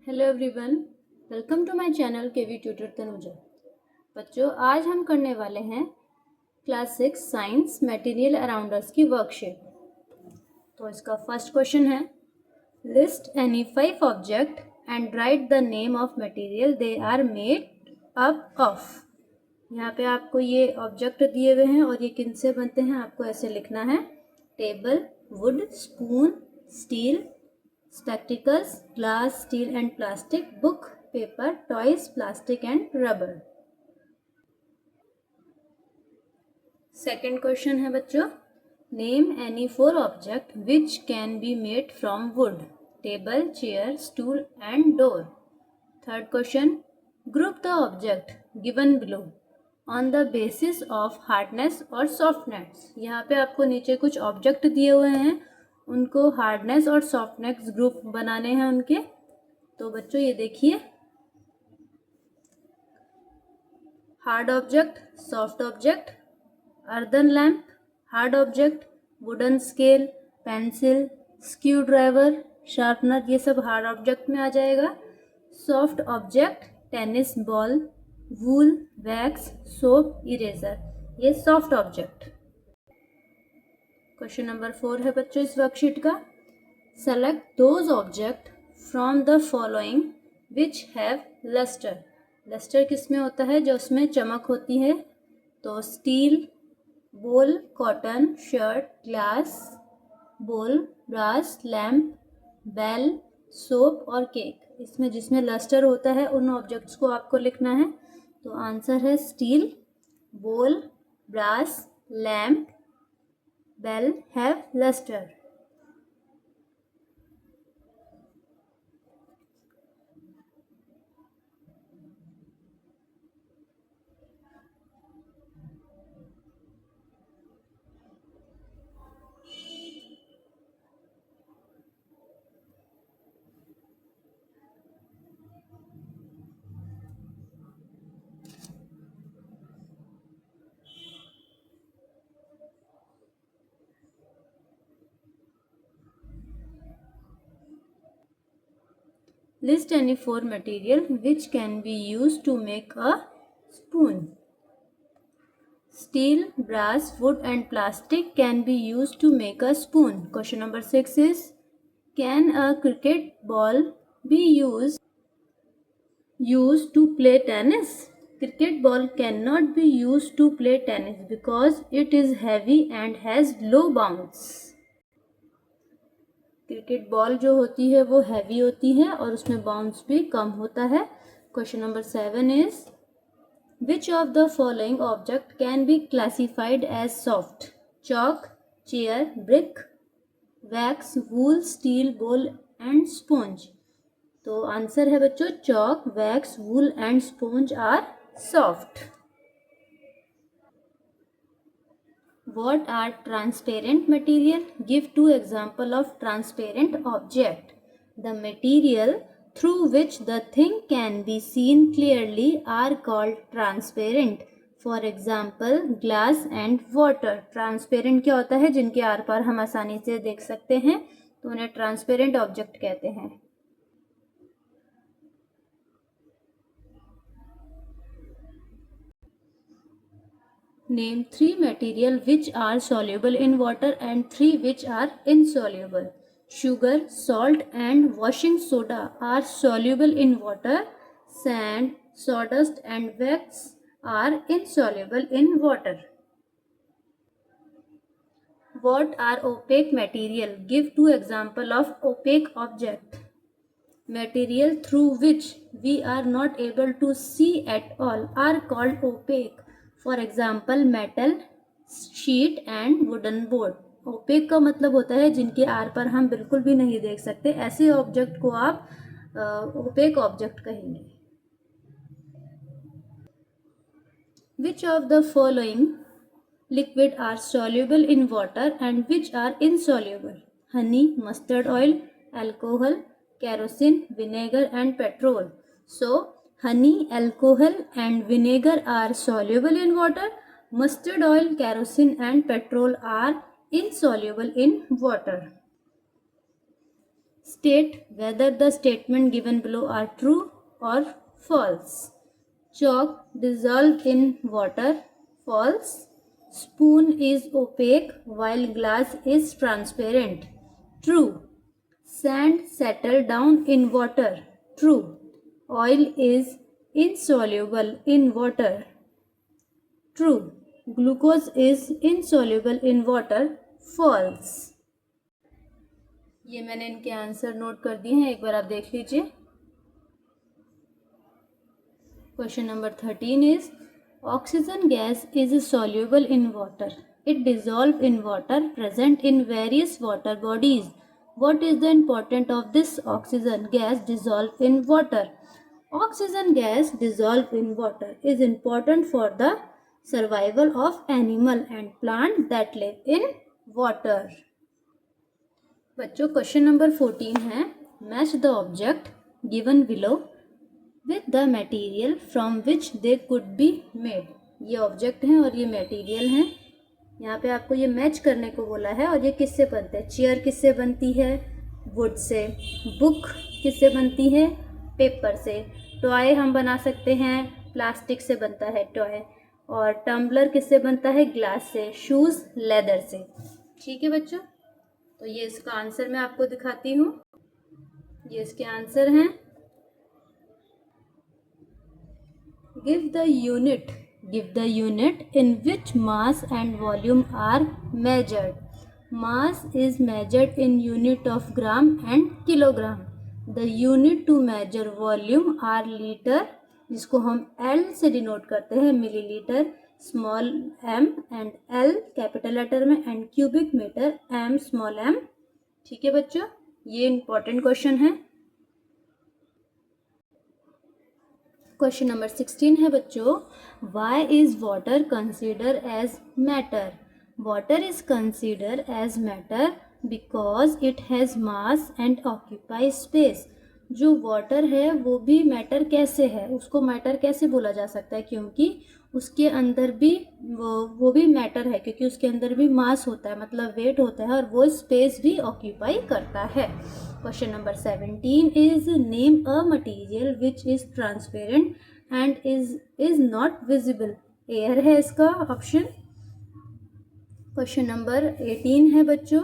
Hello everyone, welcome to my channel KV tutor Tanuja. बच्चों, आज हम करने वाले हैं class 6 science material around us की वर्कशीट। तो इसका फर्स्ट क्वेश्चन है, list any 5 object and write the name of material they are made up of. यहाँ पे आपको ये ऑब्जेक्ट दिए हुए हैं और ये किन से बनते हैं आपको ऐसे लिखना है। Table, would, spoon, steel, spectacles, glass, steel and plastic, book, paper, toys, plastic and rubber। Second question है बच्चों, name any 4 object which can be made from would, table, chair, stool and door. Third question, group the object given below on the basis of hardness और softness. यहाँ पे आपको नीचे कुछ object दिए हुए हैं, उनको हार्डनेस और सॉफ्टनेस ग्रुप बनाने हैं उनके। तो बच्चों ये देखिए, hard object, soft object, earthen lamp, hard object, wooden scale, pencil, screw driver, sharpener, ये सब हार्ड ऑब्जेक्ट में आ जाएगा। Soft object, tennis ball, wool, wax, soap, eraser, ये सॉफ्ट ऑब्जेक्ट। क्वेश्चन नंबर 4 है बच्चों इस वर्कशीट का, select those object from the following which have lustre. Lustre किस में होता है, जो उसमें चमक होती है। तो स्टील, बोल, कॉटन, शर्ट, ग्लास, बोल, ब्रास, लैम्प, बेल, सोप और केक। इसमें जिसमें लस्टर होता है उन ऑब्जेक्ट्स को आपको लिखना है। तो आंसर है steel, bowl, brass, lamp, bell have lustre. List any 4 material which can be used to make a spoon. Steel, brass, wood and plastic can be used to make a spoon. Question number 6 is, can a cricket ball be used to play tennis? Cricket ball cannot be used to play tennis because it is heavy and has low bounce. Cricket ball जो होती है वो heavy होती है और उसमें bounce भी कम होता है। Question number 7 is, which of the following object can be classified as soft, chalk, chair, brick, wax, wool, steel, bowl and sponge. तो आंसर है बच्चों, chalk, wax, wool and sponge are soft. What are transparent material? Give 2 example of transparent object. The material through which the thing can be seen clearly are called transparent. For example, glass and water. Transparent क्या होता है, जिनके are पार हम आसानी से देख सकते हैं, तो उन्हें transparent object कहते हैं। Name 3 material which are soluble in water and 3 which are insoluble. Sugar, salt and washing soda are soluble in water. Sand, sawdust and wax are insoluble in water. What are opaque material? Give 2 example of opaque object. Material through which we are not able to see at all are called opaque. For example, metal, sheet and wooden board. Opaque का मतलब होता है जिनके are पर हम बिल्कुल भी नहीं देख सकते, ऐसे ऑब्जेक्ट को आप ओपेक ऑब्जेक्ट कहेंगे। Which of the following liquid are soluble in water and which are insoluble? Honey, mustard oil, alcohol, kerosene, vinegar and petrol. So honey, alcohol and vinegar are soluble in water. Mustard oil, kerosene and petrol are insoluble in water. State whether the statement given below are true or false. Chalk dissolved in water. False. Spoon is opaque while glass is transparent. True. Sand settled down in water. True. Oil is insoluble in water. True. Glucose is insoluble in water. False. ये मैंने इनके answer note कर दिए हैं, एक बार आप देख लीजिए. Question number 13 is oxygen gas is soluble in water. It dissolves in water present in various water bodies. What is the importance of this oxygen gas dissolved in water? Oxygen gas dissolved in water is important for the survival of animal and plant that live in water. बच्चों question number 14 है match the object given below with the material from which they could be made. ये object हैं और ये material हैं. यहाँ पे आपको ये मैच करने को बोला है. और ये किससे बनते हैं? चेयर किससे बनती है? Would say. बुक किससे बनती है? पेपर से. टॉय हम बना सकते हैं, प्लास्टिक से बनता है टॉय. और टम्बलर किससे बनता है? ग्लास से. शूज़ लेदर से. ठीक है बच्चों, तो ये इसका आंसर मैं आपको दिखाती हूँ. ये इसके आंसर हैं. Give the unit in which mass and volume are measured. Mass is measured in unit of gram and kilogram. The unit to measure volume are litre, जिसको हम एल से डिनोट करते हैं, millilitre. Small M and L capital letter में, and cubic metre M small M. ठीक है बच्चों, ये इंपॉर्टेंट क्वेश्चन है. क्वेश्चन नंबर 16 है बच्चों, why is water consider as matter. Water is consider as matter because it has mass and occupy space. जो water है वो भी मैटर कैसे है, उसको मैटर कैसे बोला जा सकता है? क्योंकि उसके अंदर भी वो भी मैटर है, क्योंकि उसके अंदर भी मास होता है, मतलब वेट होता है, और वो स्पेस भी ऑक्यूपाई करता है. Question number 17 is name a material which is transparent and is not visible. Air है इसका ऑप्शन. क्वेश्चन नंबर 18 है बच्चों,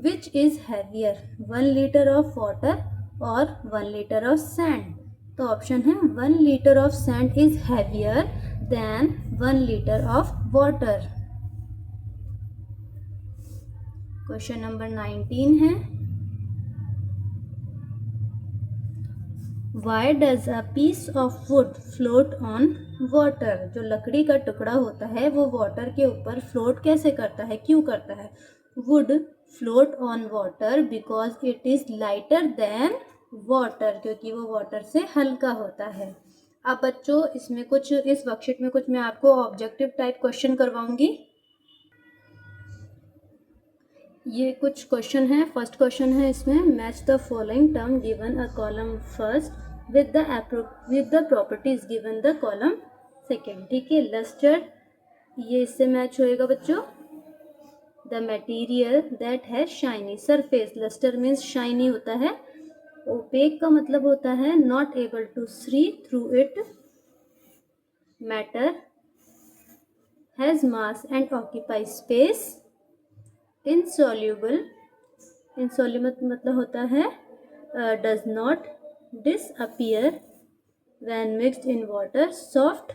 which is heavier 1 litre of water और 1 लीटर ऑफ सैंड. तो ऑप्शन है 1 litre of sand is heavier than 1 litre of water. Question number 19 है, why does a piece of wood float on water. जो लकड़ी का टुकड़ा होता है वो वाटर के ऊपर फ्लोट कैसे करता है, क्यों करता है? Would float on water because it is lighter than water, क्योंकि वो वाटर से हल्का होता है. अब बच्चों इसमें कुछ, इस वर्कशीट में कुछ मैं आपको ऑब्जेक्टिव टाइप क्वेश्चन करवाऊंगी. ये कुछ क्वेश्चन है. फर्स्ट क्वेश्चन है इसमें, match the following term given a column first with the properties given the column second. ठीक है, लस्टर ये इससे मैच होएगा बच्चों. The material that has shiny surface. Lustre means shiny होता है. ओपेक का मतलब होता है not able to see through it. Matter has mass and occupy space. insoluble मतलब होता है does not disappear when mixed in water. soft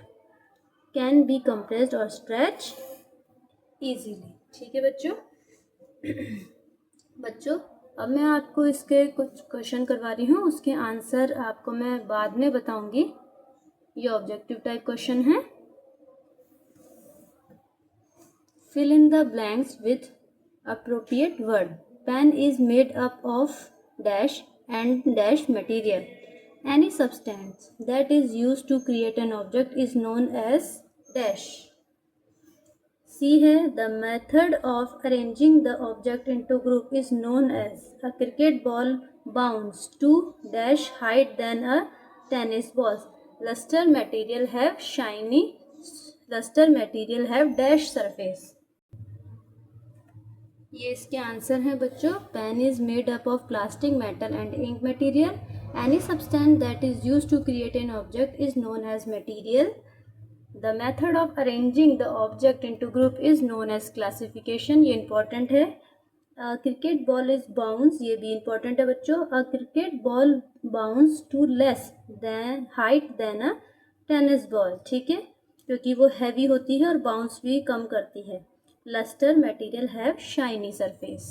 can be compressed or stretched easily. ठीक है बच्चों अब मैं आपको इसके कुछ क्वेश्चन करवा रही हूँ, उसके आंसर आपको मैं बाद में बताऊंगी. ये ऑब्जेक्टिव टाइप क्वेश्चन है. fill in the blanks with appropriate word. Pen is made up of dash and dash material. Any substance that is used to create an object is known as dash. C है, the method of arranging the object into group is known as. A cricket ball bounce to dash height than a tennis ball. Luster material have dash surface. ये इसके answer हैं बच्चों। Pen is made up of plastic, metal and ink material. Any substance that is used to create an object is known as material. The method of arranging the object into group is known as classification. ये important है। Cricket ball is bounce, ये भी important है बच्चों। A cricket ball bounce to less than height than a tennis ball, ठीक है, क्योंकि वो हैवी होती है और बाउंस भी कम करती है। Lustre material have shiny surface.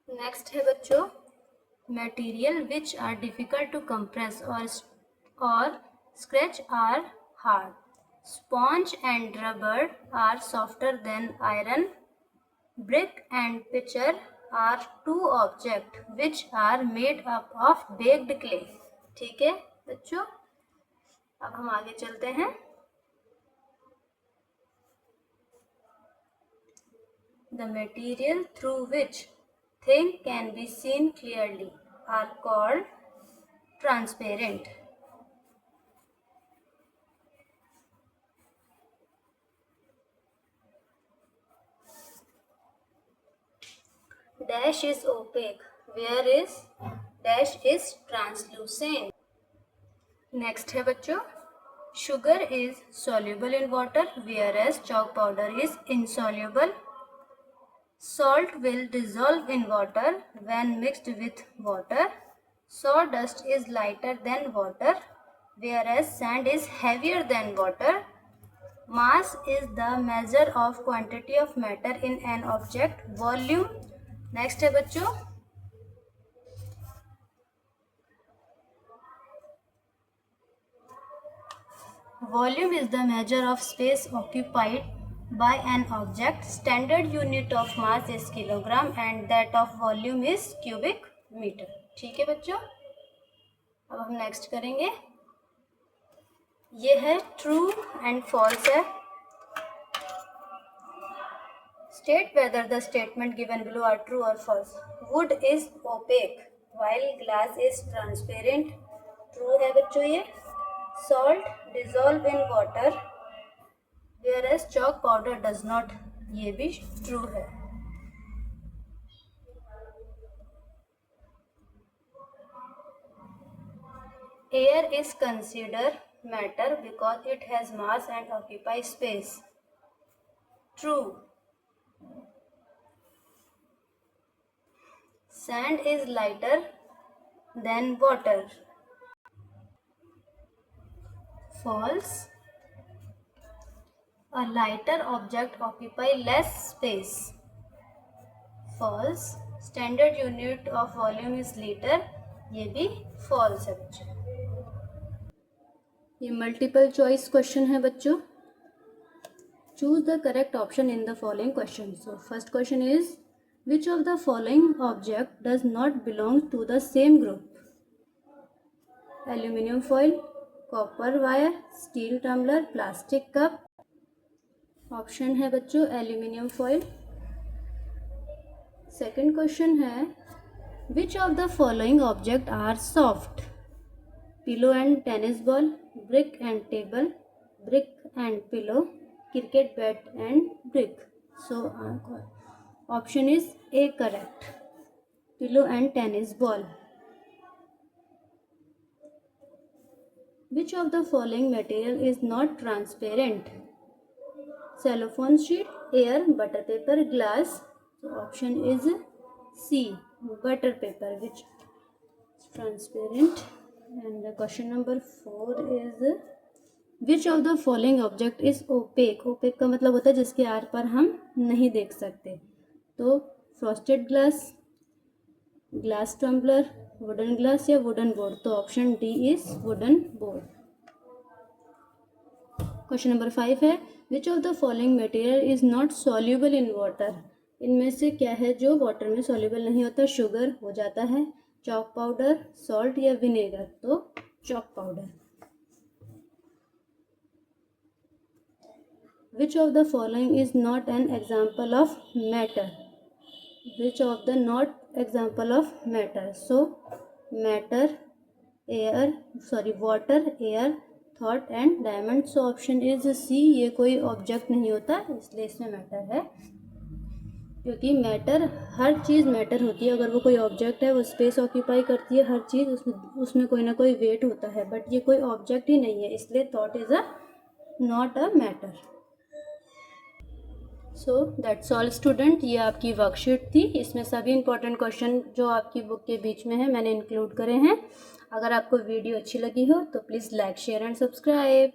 Next है बच्चों, material which are difficult to compress और scratch are hard. Sponge and rubber are softer than iron. Brick and pitcher are two objects which are made up of baked clay। ठीक है बच्चों, अब हम आगे चलते हैं। The material through which things can be seen clearly are called transparent। Dash is opaque, whereas dash is translucent। Next है बच्चों, sugar is soluble in water whereas chalk powder is insoluble। Salt will dissolve in water when mixed with water। Sawdust is lighter than water whereas sand is heavier than water। Mass is the measure of quantity of matter in an object। Volume, next है बच्चों, volume is the measure of space occupied by an object। Standard unit of mass is kilogram and that of volume is cubic meter। ठीक है बच्चों, अब हम next करेंगे। ये है ट्रू एंड फॉल्स है। State whether the statement given below are true or false। Wood is opaque while glass is transparent। True है बच्चों ये। Salt dissolve in water whereas chalk powder does not। ये भी true है। Air is considered matter because it has mass and occupies space। True। Sand is lighter than water। False। A lighter object occupy less space। False। Standard unit of volume is liter। ये भी false है बच्चों। ये multiple choice question है बच्चों। Choose the correct option in the following question. So first question is which of the following object does not belong to the same group. Aluminium foil, copper wire, steel tumbler, plastic cup. Option है बच्चों aluminium foil. Second question है which of the following object are soft. Pillow and tennis ball, brick and table, brick and pillow, cricket bat and brick. So option is A correct, pillow and tennis ball. Which of the following material is not transparent? Cellophane sheet, air, butter paper, glass। So option is C, butter paper, which is transparent। And the question number 4 is which of the following object is opaque। opaque का मतलब होता है जिसके are पर हम नहीं देख सकते। तो frosted glass, glass tumbler, wooden glass या वुडन बोर्ड। तो option D is wooden board. Question number 5 है which of the following material is not soluble in water. इनमें से क्या है जो वाटर में सॉल्यूबल नहीं होता। शुगर हो जाता है, चॉक पाउडर, सॉल्ट या विनेगर। तो chalk powder. Which of the following is not an example of matter. Which of the not example of matter. So matter, air, sorry water, air, thought and diamond. So option is C, ये कोई object नहीं होता इसलिए इसमें matter है क्योंकि matter, हर चीज़ matter होती है। अगर वो कोई ऑब्जेक्ट है वो स्पेस ऑक्यूपाई करती है, हर चीज़ उसमें कोई ना कोई वेट होता है, बट ये कोई ऑब्जेक्ट ही नहीं है, इसलिए thought is a not a matter. So that's all student, ये आपकी वर्कशीट थी। इसमें सभी इंपॉर्टेंट क्वेश्चन जो आपकी बुक के बीच में है मैंने इंक्लूड करे हैं। अगर आपको वीडियो अच्छी लगी हो तो please like, share and subscribe.